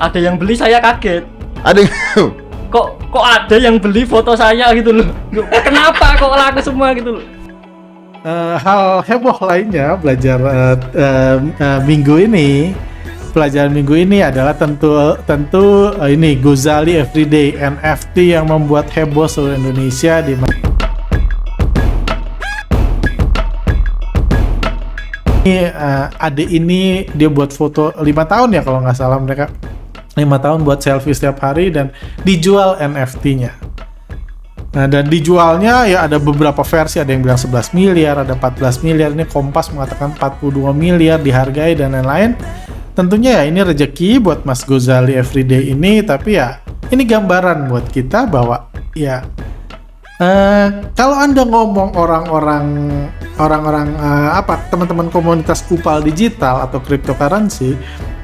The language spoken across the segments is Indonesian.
ada yang beli, saya kaget. Ada Kok ada yang beli foto saya gitu loh. Kenapa kok laku semua gitu loh. Hal heboh lainnya pelajaran minggu ini adalah tentu ini Gozali Everyday NFT yang membuat heboh seluruh Indonesia di adik ini dia buat foto 5 tahun ya kalau nggak salah, mereka 5 tahun buat selfie setiap hari dan dijual NFT-nya. Nah, dan dijualnya ya ada beberapa versi, ada yang bilang 11 miliar, ada 14 miliar, ini Kompas mengatakan 42 miliar dihargai dan lain-lain. Tentunya ya ini rezeki buat Mas Gozali Everyday ini, tapi ya ini gambaran buat kita bahwa ya kalau Anda ngomong teman-teman komunitas Upal digital atau cryptocurrency,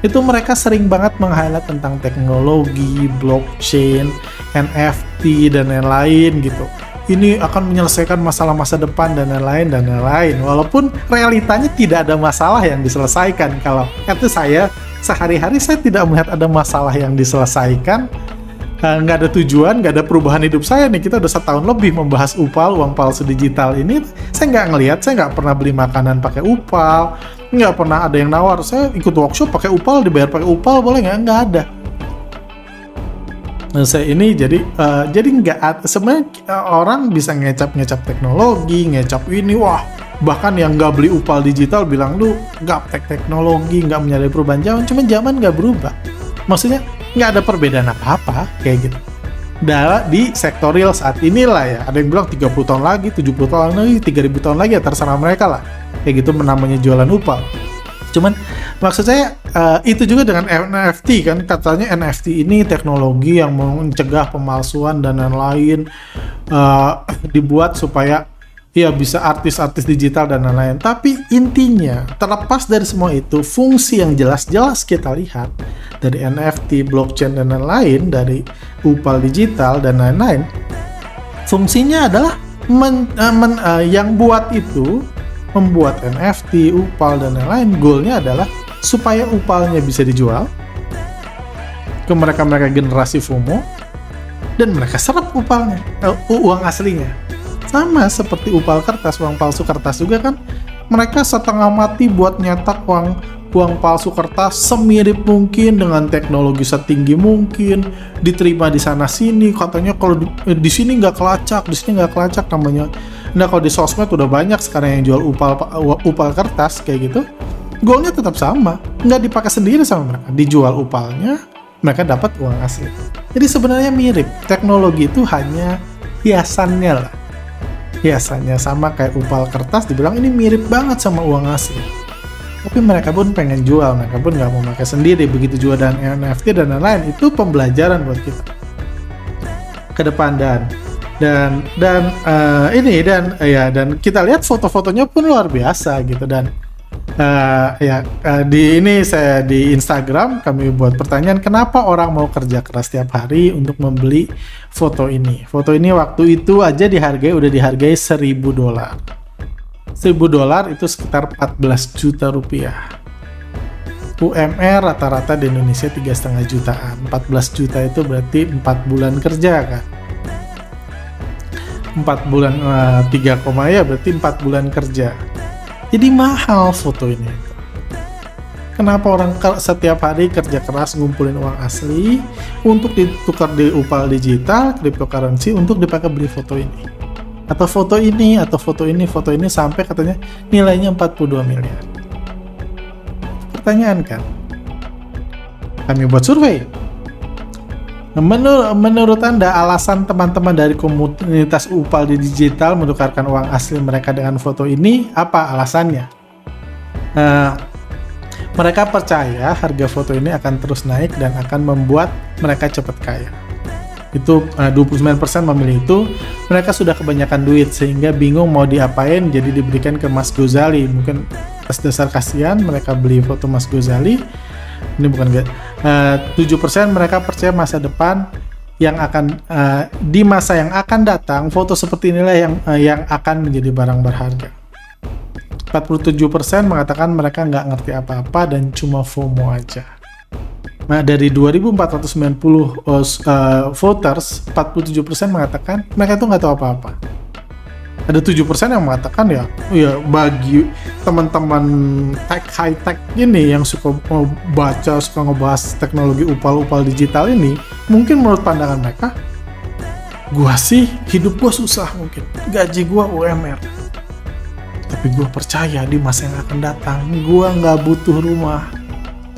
itu mereka sering banget meng-highlight tentang teknologi, blockchain, NFT dan lain-lain gitu. Ini akan menyelesaikan masalah masa depan dan lain-lain. Walaupun realitanya tidak ada masalah yang diselesaikan. Kalau itu saya sehari-hari saya tidak melihat ada masalah yang diselesaikan. Nggak ada tujuan, nggak ada perubahan hidup saya nih. Kita udah 1 tahun lebih membahas Upal, uang palsu digital ini. Saya nggak ngelihat, saya nggak pernah beli makanan pakai Upal, nggak pernah ada yang nawar saya ikut workshop pakai Upal, dibayar pakai Upal, boleh nggak ada. Nah, saya ini jadi nggak ada. Sebenarnya orang bisa ngecap teknologi, ngecap ini, wah bahkan yang nggak beli Upal digital bilang lu nggak teknologi, nggak menyadari perubahan zaman. Cuma zaman nggak berubah, maksudnya nggak ada perbedaan apa-apa kayak gitu. Di sektor real saat inilah ya, ada yang bilang 30 tahun lagi, 70 tahun lagi, 3000 tahun lagi, ya terserah mereka lah kayak gitu, namanya jualan Upal. Cuman maksud saya itu juga dengan NFT kan, katanya NFT ini teknologi yang mencegah pemalsuan dan lain-lain, dibuat supaya ya bisa artis-artis digital dan lain-lain. Tapi intinya terlepas dari semua itu, fungsi yang jelas-jelas kita lihat dari NFT, blockchain dan lain-lain, dari Upal digital dan lain-lain, fungsinya adalah yang buat itu membuat NFT, Upal dan lain-lain, goalnya adalah supaya Upalnya bisa dijual ke mereka-mereka generasi FOMO dan mereka serap Upalnya, uang aslinya. Sama seperti Upal kertas, uang palsu kertas juga kan, mereka setengah mati buat nyetak uang palsu kertas semirip mungkin dengan teknologi setinggi mungkin, diterima di sana sini, katanya kalau di sini nggak kelacak, di sini nggak kelacak namanya. Nah kalau di sosmed udah banyak sekarang yang jual upal kertas kayak gitu, goalnya tetap sama, nggak dipakai sendiri sama mereka, dijual upalnya, mereka dapat uang asli. Jadi sebenarnya mirip, teknologi itu hanya hiasannya lah. Hiasannya sama kayak upal kertas, dibilang ini mirip banget sama uang asli. Tapi mereka pun pengen jual, mereka pun nggak mau pakai sendiri, begitu juga dengan NFT dan lain-lain. Itu pembelajaran buat kita ke depan dan kita lihat foto-fotonya pun luar biasa gitu. Dan saya di Instagram kami buat pertanyaan, kenapa orang mau kerja keras setiap hari untuk membeli foto ini. Foto ini waktu itu aja udah dihargai $1.000. $1.000 itu sekitar 14 juta rupiah. UMR rata-rata di Indonesia 3,5 jutaan. 14 juta itu berarti 4 bulan kerja kan. 4 bulan 3, ya berarti 4 bulan kerja. Jadi mahal foto ini. Kenapa orang setiap hari kerja keras ngumpulin uang asli untuk ditukar di Upal digital, cryptocurrency, untuk dipakai beli foto ini. Atau foto ini, sampai katanya nilainya 42 miliar. Pertanyaan kan? Kami buat survei. Menurut Anda, alasan teman-teman dari komunitas Upal di digital menukarkan uang asli mereka dengan foto ini, apa alasannya? Mereka percaya harga foto ini akan terus naik dan akan membuat mereka cepat kaya. Itu 29% memilih itu. Mereka sudah kebanyakan duit sehingga bingung mau diapain, jadi diberikan ke Mas Gozali. Mungkin atas dasar kasihan mereka beli foto Mas Gozali. Ini bukan 7% mereka percaya masa depan yang akan di masa yang akan datang, foto seperti inilah yang akan menjadi barang berharga. 47% mengatakan mereka nggak ngerti apa-apa dan cuma FOMO aja. Nah, dari 2.490 voters, 47% mengatakan mereka itu nggak tahu apa-apa. Ada 7% yang mengatakan ya bagi teman-teman high tech ini yang suka mau baca, suka ngebahas teknologi upal digital ini, mungkin menurut pandangan mereka, gua sih hidup gua susah mungkin, gaji gua UMR. Tapi gua percaya di masa yang akan datang, gua nggak butuh rumah,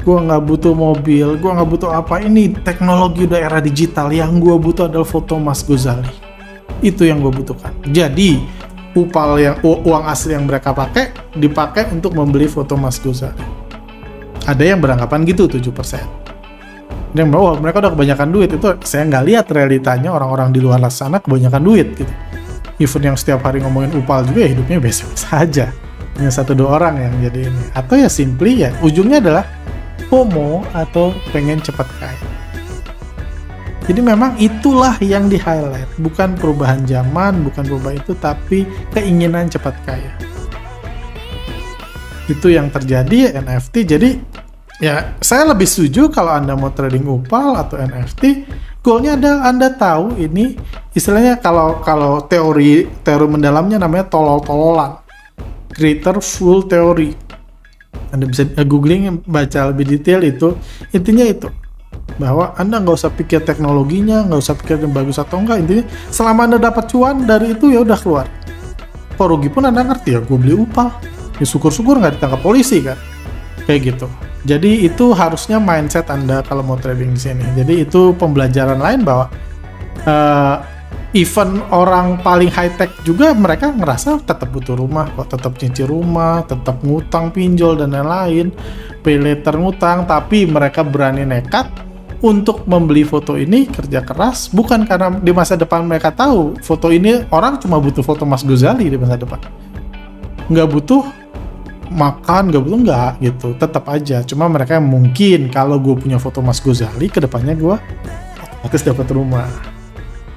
gua nggak butuh mobil, gua nggak butuh apa. Ini teknologi udah era digital, yang gua butuh adalah foto Mas Ghazali. Itu yang gue butuhkan. Jadi upal yang uang asli yang mereka pakai dipakai untuk membeli foto Mas Ghazali. Ada yang beranggapan gitu 7%. Ada yang bilang, mereka udah kebanyakan duit. Itu saya nggak lihat realitanya orang-orang di luar sana kebanyakan duit gitu. Even yang setiap hari ngomongin upal juga ya hidupnya biasa-biasa aja. Hanya 1-2 orang yang jadi ini. Atau ya simply ya ujungnya adalah FOMO atau pengen cepat kaya. Jadi memang itulah yang di-highlight, bukan perubahan zaman, bukan perubahan itu, tapi keinginan cepat kaya. Itu yang terjadi NFT. Jadi ya saya lebih setuju kalau Anda mau trading upal atau NFT, goalnya Anda tahu ini istilahnya kalau teori mendalamnya namanya tolol-tololan, creator full theory. Anda bisa googling, baca lebih detail itu. Intinya itu, bahwa Anda nggak usah pikir teknologinya, nggak usah pikir yang bagus atau enggak. Intinya selama Anda dapat cuan dari itu ya udah keluar. Kalau rugi pun Anda ngerti ya, gue beli upal, ya syukur-syukur nggak ditangkap polisi kan, kayak gitu. Jadi itu harusnya mindset Anda kalau mau trading di sini. Jadi itu pembelajaran lain bahwa even orang paling high tech juga mereka ngerasa tetap butuh rumah kok, tetap nyicil rumah, tetap ngutang pinjol dan lain-lain, pay later ngutang, tapi mereka berani nekat untuk membeli foto ini, kerja keras, bukan karena di masa depan mereka tahu foto ini orang cuma butuh foto Mas Ghazali di masa depan, nggak butuh makan, nggak gitu, tetap aja. Cuma mereka mungkin kalau gue punya foto Mas Ghazali, kedepannya gue otomatis dapat rumah,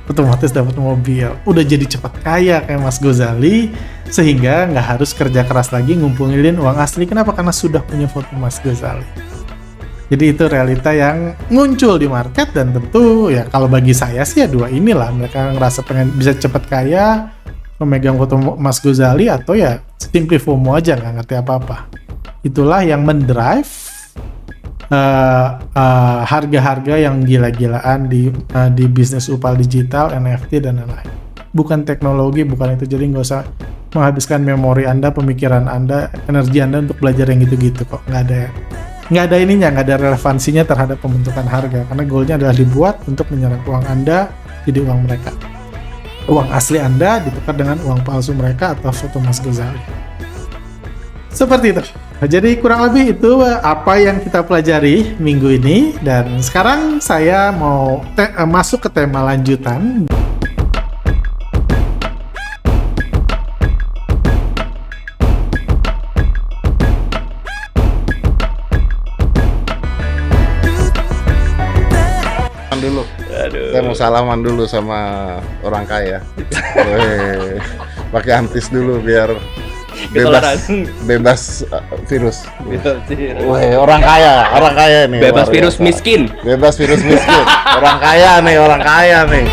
otomatis dapat mobil, udah jadi cepat kaya kayak Mas Ghazali, sehingga nggak harus kerja keras lagi ngumpulin uang asli. Kenapa? Karena sudah punya foto Mas Ghazali. Jadi itu realita yang muncul di market, dan tentu ya kalau bagi saya sih ya dua inilah, mereka ngerasa pengen bisa cepat kaya, memegang foto Mas Ghazali, atau ya simply FOMO aja nggak ngerti apa-apa. Itulah yang mendrive harga-harga yang gila-gilaan di bisnis upal digital, NFT dan lain-lain. Bukan teknologi, bukan itu. Jadi nggak usah menghabiskan memori Anda, pemikiran Anda, energi Anda untuk belajar yang gitu-gitu kok. Nggak ada ininya, nggak ada relevansinya terhadap pembentukan harga, karena goalnya adalah dibuat untuk menyerap uang Anda jadi uang mereka. Uang asli Anda ditukar dengan uang palsu mereka atau foto Mas Ghazali. Seperti itu. Jadi kurang lebih itu apa yang kita pelajari minggu ini, dan sekarang saya mau masuk ke tema lanjutan. Dulu. Aduh. Saya mau salaman dulu sama orang kaya. Pakai antis dulu biar bebas virus. Orang kaya nih. Bebas virus miskin. Orang kaya nih.